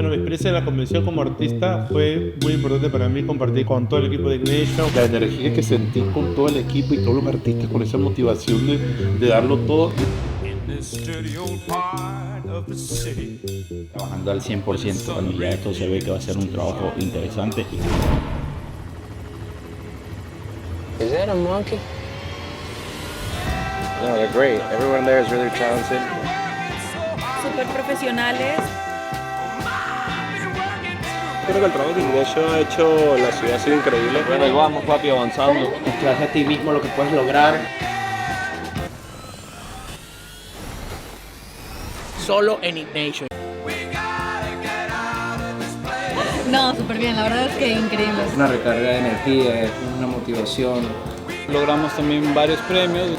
Bueno, mi experiencia en la convención como artista fue muy importante para mí, compartir con todo el equipo de Ignition. La energía que sentí con todo el equipo y todos los artistas, con esa motivación de darlo todo. Trabajando al 100%, bueno, ya esto se ve que va a ser un trabajo interesante. Is that a monkey? No, they're great. Everyone there is really talented. Súper profesionales. Creo que el trabajo que Ignition ha hecho en la ciudad ha sido increíble. Bueno, ahí vamos, papi, avanzando. Mostrarse a ti mismo lo que puedes lograr. Solo en Ignition. No, súper bien, la verdad es que increíble. Una recarga de energía, una motivación. Logramos también varios premios.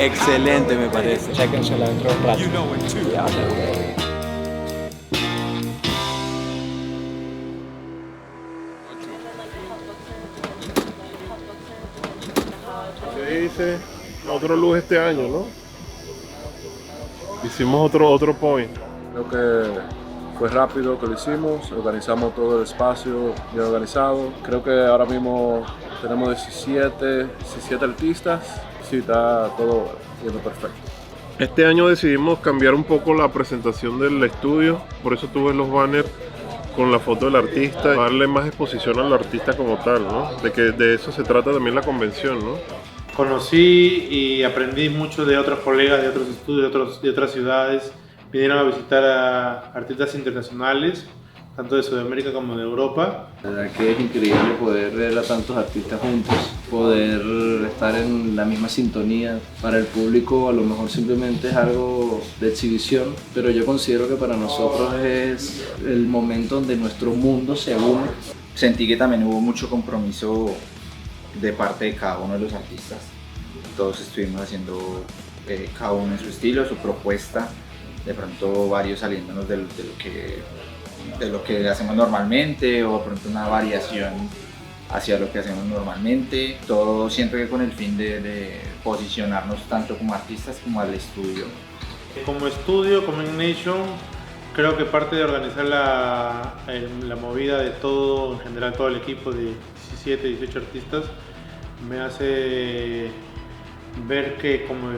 Excelente, me parece. Chéquensela dentro de un rato. Se dice otro luz este año, ¿no? Hicimos otro point. Creo que fue rápido que lo hicimos, organizamos todo el espacio bien organizado. Creo que ahora mismo tenemos 17 artistas. Sí, está todo yendo perfecto. Este año decidimos cambiar un poco la presentación del estudio, por eso tuve los banners con la foto del artista, darle más exposición al artista como tal, ¿no? De que de eso se trata también la convención, ¿no? Conocí y aprendí mucho de otros colegas de otros estudios, de otras ciudades. Vinieron a visitar a artistas internacionales, tanto de Sudamérica como de Europa. La verdad que es increíble poder ver a tantos artistas juntos, poder estar en la misma sintonía. Para el público a lo mejor simplemente es algo de exhibición, pero yo considero que para nosotros es el momento donde nuestro mundo se une. Sentí que también hubo mucho compromiso de parte de cada uno de los artistas. Todos estuvimos haciendo cada uno en su estilo, su propuesta. De pronto varios saliéndonos de lo que hacemos normalmente, o de pronto una variación hacia lo que hacemos normalmente. Todo siempre con el fin de posicionarnos tanto como artistas como al estudio. Como estudio, como Ignition, creo que parte de organizar la movida de todo, en general todo el equipo de 17, 18 artistas, me hace ver que como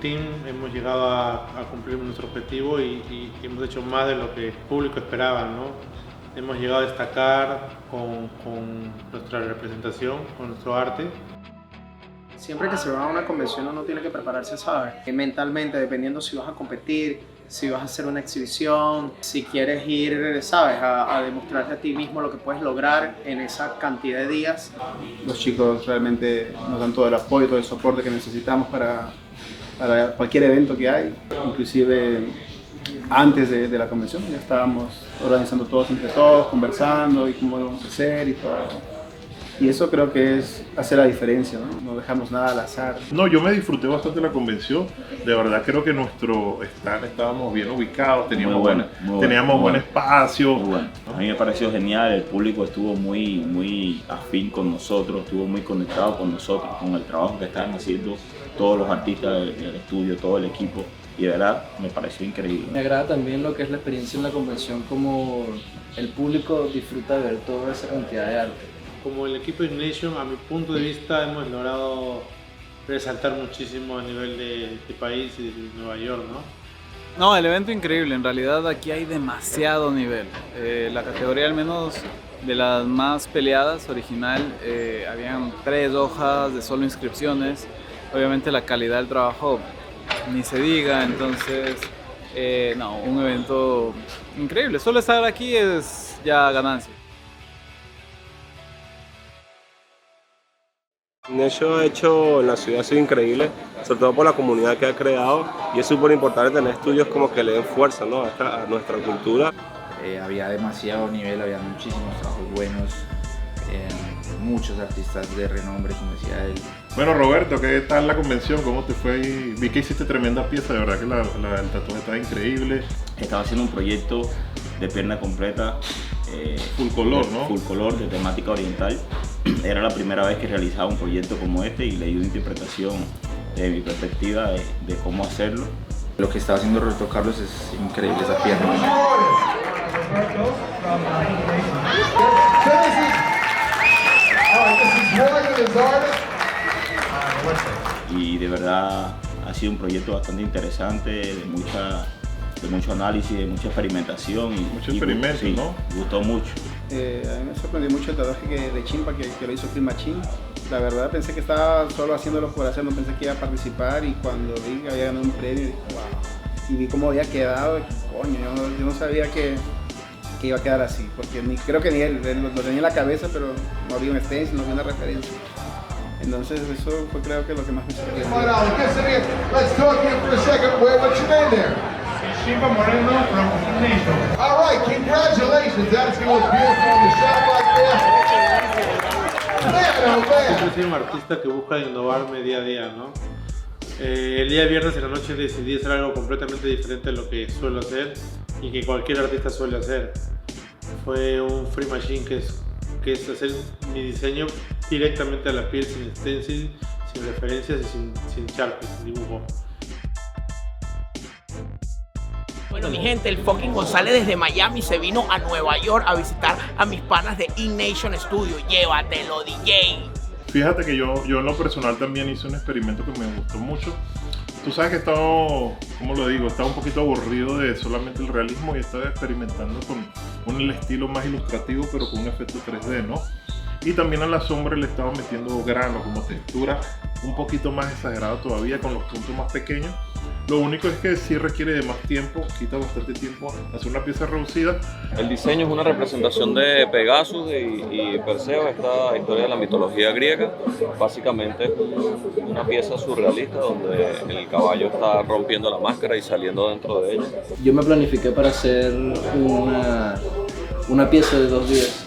team hemos llegado a cumplir nuestro objetivo y hemos hecho más de lo que el público esperaba, ¿no? Hemos llegado a destacar con nuestra representación, con nuestro arte. Siempre que se va a una convención uno tiene que prepararse, ¿sabes? Mentalmente, dependiendo si vas a competir, si vas a hacer una exhibición, si quieres ir, ¿sabes? A demostrarte a ti mismo lo que puedes lograr en esa cantidad de días. Los chicos realmente nos dan todo el apoyo, todo el soporte que necesitamos para cualquier evento que hay. Inclusive antes de la convención ya estábamos organizando todos entre todos, conversando y cómo vamos a hacer y todo. Y eso creo que es hacer la diferencia, ¿no? No dejamos nada al azar. No, yo me disfruté bastante la convención. De verdad creo que nuestro stand estábamos bien ubicados, teníamos buen espacio. Muy bueno. A mí me pareció genial, el público estuvo muy afín con nosotros, estuvo muy conectado con nosotros, con el trabajo que estaban haciendo todos los artistas del estudio, todo el equipo. Y de verdad me pareció increíble. Me agrada también lo que es la experiencia en la convención, como el público disfruta de ver toda esa cantidad de arte. Como el equipo Ignition, a mi punto de vista, hemos logrado resaltar muchísimo a nivel de país y de Nueva York, ¿no? No, el evento increíble, en realidad aquí hay demasiado nivel. La categoría, al menos de las más peleadas, original, habían 3 hojas de solo inscripciones. Obviamente la calidad del trabajo ni se diga, entonces no, un evento increíble. Solo estar aquí es ya ganancia. Ignition ha hecho en la ciudad ha sido increíble, sobre todo por la comunidad que ha creado, y es súper importante tener estudios como que le den fuerza, ¿no? a nuestra cultura. Había demasiado nivel, había muchísimos trabajos buenos, muchos artistas de renombre, como decía él. Bueno, Roberto, ¿qué tal la convención? ¿Cómo te fue? Vi que hiciste tremenda pieza, de verdad que el tatuaje está increíble. Estaba haciendo un proyecto de pierna completa full color, ¿no? Full color de temática oriental. Era la primera vez que realizaba un proyecto como este y le di una interpretación de mi perspectiva de cómo hacerlo. Lo que estaba haciendo Roberto Carlos es increíble, esa pierna. Y de verdad ha sido un proyecto bastante interesante, de mucho análisis, de mucha experimentación. Mucho experimento, sí, ¿no? Gustó mucho. A mí me sorprendió mucho el tatuaje de Chimpa que lo hizo Film Machine. La verdad pensé que estaba solo haciéndolo por hacer, no pensé que iba a participar, y cuando vi que había ganado un premio, dije, wow. Y vi cómo había quedado, coño, yo no sabía que iba a quedar así, porque creo que ni él lo tenía en la cabeza, pero no había un stencil, no había una referencia. Entonces eso fue, creo que lo que más me sorprendió. Let's talk here for a second. What's your name there? Chimpa Moreno from Ignition. All right, congratulations. That's going beautiful. You sound like that. Siempre soy un artista que busca innovarme día a día, ¿no? El día viernes en la noche decidí hacer algo completamente diferente a lo que suelo hacer y que cualquier artista suele hacer. Fue un free machine que es hacer mi diseño directamente a la piel, sin stencil, sin referencias y sin Sharpie, sin dibujo. Bueno, mi gente, el fucking González desde Miami se vino a Nueva York a visitar a mis panas de Ignition Studio. Llévatelo, DJ. Fíjate que yo en lo personal también hice un experimento que me gustó mucho. Tú sabes que he estado, ¿cómo lo digo? Estaba un poquito aburrido de solamente el realismo y estaba experimentando con el estilo más ilustrativo, pero con un efecto 3D, ¿no? Y también a la sombra le estaba metiendo grano, como textura un poquito más exagerada todavía, con los puntos más pequeños. Lo único es que sí requiere de más tiempo, quita bastante tiempo hacer una pieza reducida. El diseño es una representación de Pegasus y Perseo, esta historia de la mitología griega. Básicamente es una pieza surrealista donde el caballo está rompiendo la máscara y saliendo dentro de ella. Yo me planifiqué para hacer una pieza de 2 días.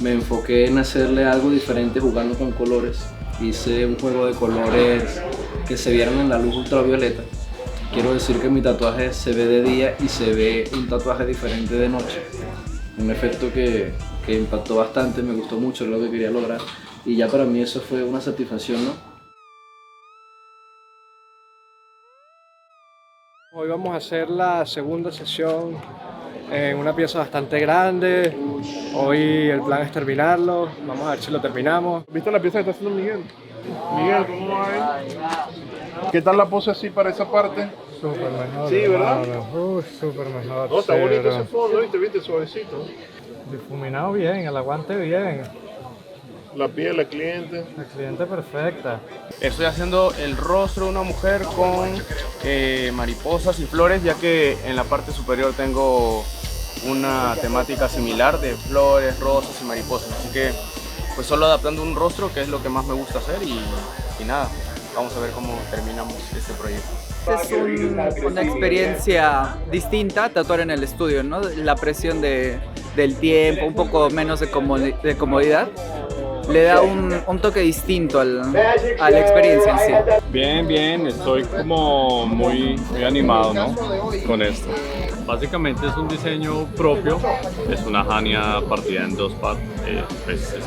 Me enfoqué en hacerle algo diferente jugando con colores. Hice un juego de colores que se vieron en la luz ultravioleta. Quiero decir que mi tatuaje se ve de día y se ve un tatuaje diferente de noche. Un efecto que impactó bastante, me gustó mucho lo que quería lograr. Y ya para mí eso fue una satisfacción, ¿no? Hoy vamos a hacer la segunda sesión en una pieza bastante grande. Hoy el plan es terminarlo, vamos a ver si lo terminamos. ¿Viste la pieza que está haciendo Miguel? Miguel, ¿cómo va ahí? ¿Qué tal la pose así para esa parte? Súper mejor. Sí, ¿verdad? Súper mejor. No, está bonito ese fondo, ¿viste? Suavecito. Difuminado bien, el aguante bien. La piel, la cliente. La cliente perfecta. Estoy haciendo el rostro de una mujer con mariposas y flores, ya que en la parte superior tengo una temática similar de flores, rosas y mariposas. Así que pues solo adaptando un rostro, que es lo que más me gusta hacer, y nada, vamos a ver cómo terminamos este proyecto. Es una experiencia distinta tatuar en el estudio, ¿no? La presión del tiempo, un poco menos de comodidad, le da un toque distinto a la experiencia en sí. Bien, estoy como muy animado, ¿no? Con esto. Básicamente es un diseño propio, es una Hania partida en dos partes,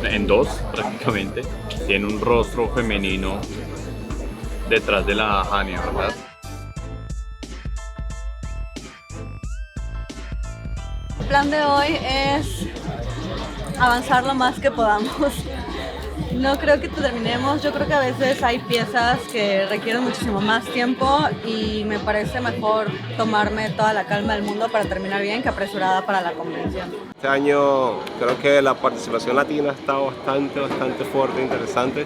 en dos prácticamente. Tiene un rostro femenino detrás de la Hania, ¿verdad? El plan de hoy es avanzar lo más que podamos. No creo que terminemos, yo creo que a veces hay piezas que requieren muchísimo más tiempo y me parece mejor tomarme toda la calma del mundo para terminar bien que apresurada para la convención. Este año creo que la participación latina ha estado bastante fuerte, interesante.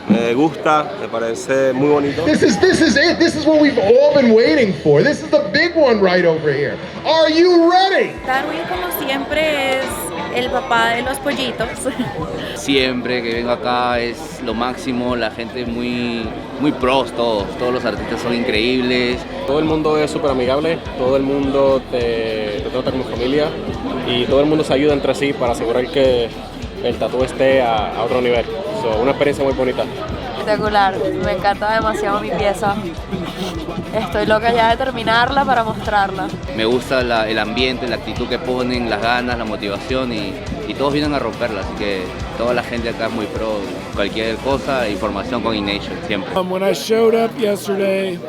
Me gusta, me parece muy bonito. This is it. This is what we've all been waiting for. This is the big one right over here. Are you ready? Darwin, como siempre, es el papá de los pollitos. Siempre que vengo acá es lo máximo, la gente es muy pros, todos los artistas son increíbles. Todo el mundo es súper amigable, todo el mundo te trata como familia y todo el mundo se ayuda entre sí para asegurar que el tatu esté a otro nivel. Una experiencia muy bonita. Espectacular, me encanta demasiado mi pieza. Estoy loca ya de terminarla para mostrarla. Me gusta el ambiente, la actitud que ponen, las ganas, la motivación y todos vienen a romperla, así que toda la gente acá es muy pro. Cualquier cosa, información con InNation, siempre. When I showed up yesterday,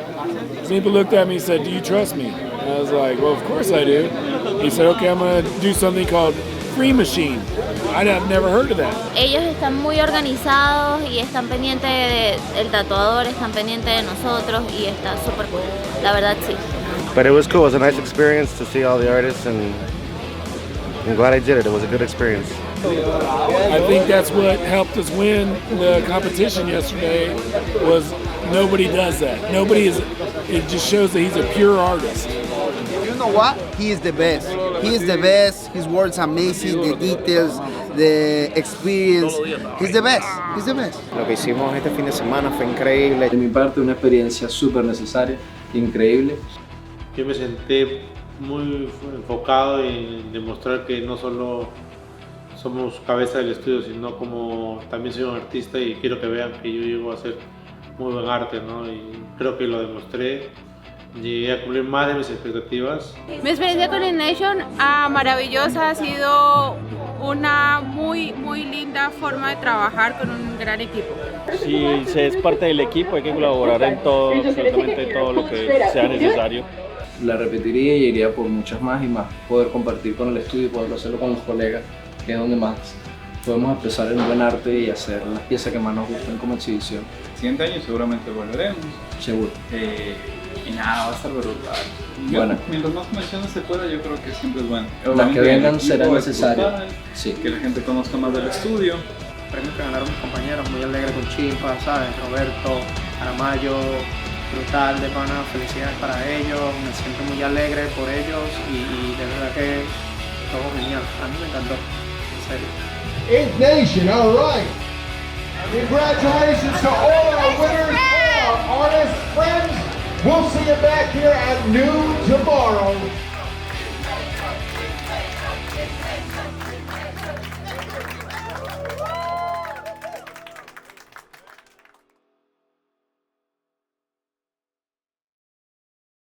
people looked at me and said, "Do you trust me?" And I was like, "Well, of course I do." He said, "Okay, I'm going to do something called Free Machine." I've never heard of that. Ellos están muy organizados y están pendientes del tatuador, están pendientes de nosotros y está súper cool. La verdad, sí. But it was cool. It was a nice experience to see all the artists, and I'm glad I did it. It was a good experience. I think that's what helped us win the competition yesterday. Was nobody does that. Nobody is. It just shows that he's a pure artist. You know what? He is the best. He is the best. His work's amazing. The details, the experience. He's the best. He's the best. Lo que hicimos este fin de semana fue increíble. De mi parte, una experiencia súper necesaria, increíble. Yo me senté muy enfocado en demostrar que no solo somos cabeza del estudio, sino como también soy un artista y quiero que vean que yo llego a hacer muy buen arte, ¿no? Y creo que lo demostré. Llegué a cumplir más de mis expectativas. Mi experiencia con InNation maravillosa, ha sido una muy linda forma de trabajar con un gran equipo. Si se es parte del equipo hay que colaborar en todo, absolutamente todo lo que sea necesario. La repetiría y iría por muchas más y más. Poder compartir con el estudio y poder hacerlo con los colegas, que es donde más podemos expresar el buen arte y hacer las piezas que más nos gustan como exhibición. Siguiente año seguramente volveremos. Seguro. Y nada, va a estar brutal. Bueno. Mientras más conexiones se pueda, yo creo que siempre es bueno. Las que vengan serán necesarias. Sí. Que la gente conozca más del estudio. Premios que ganaron mis compañeros, muy alegre con Chimpa, ¿sabes? Roberto, Aramayo, brutal de pana, felicidades para ellos, me siento muy alegre por ellos y de verdad que todo genial, a mí me encantó, en serio. InNation, all right. Congratulations to all our winners, all our artists, friends. We'll see you back here at noon tomorrow.